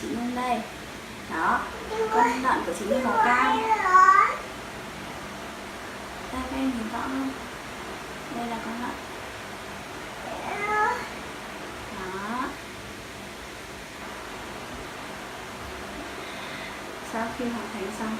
chị Nhung đây. Đó, con lợn của chị Nhung màu cam. Đây các em nhìn rõ không? Đây là con lợn. Đó. Sau khi hoàn thành xong,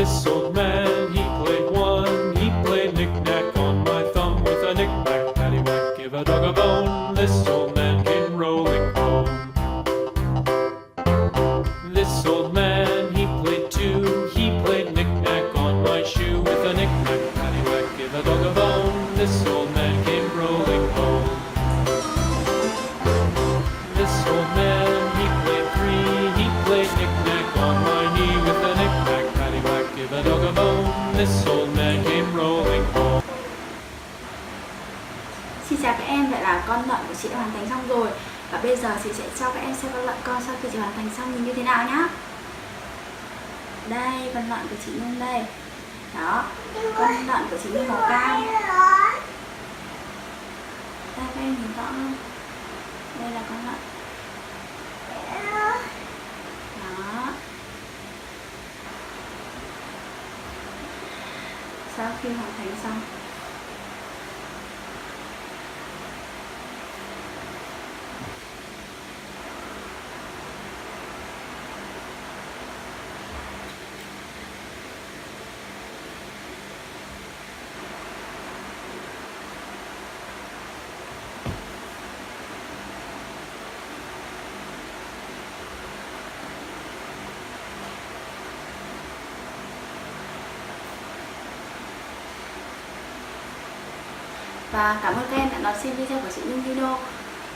This old man, he played one. He played knick-knack on my thumb with a knick-knack, paddywhack, give a dog a bone. This old man came rolling home. This old man, he played two. He played knick-knack on my shoe with a knick-knack, paddywhack, give a dog a bone. This old man came rolling home. This old man, he played three. He played knick-knack on my knee with a knick-knack, paddywhack, give a dog a bone. This old man came rolling home. Xin chào các em, vậy là con luận của chị đã hoàn thành xong rồi. Và bây giờ chị sẽ cho các em xem con luận con sau khi chị hoàn thành xong nhìn như thế nào nhá. Đây, con luận của chị Nhung đây. Đó, con luận của chị Nhung màu cam. Đây, các em nhìn rõ không? Đây là con luận. Đó. Sau khi hoàn thành xong, và cảm ơn các em đã đón xem video của chị Nhung video.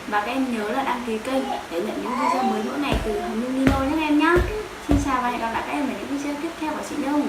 Và các em nhớ là đăng ký kênh để nhận những video mới mỗi ngày từ Nhung video nhé các em nhé. Xin chào và hẹn gặp lại các em ở những video tiếp theo của chị Nhung.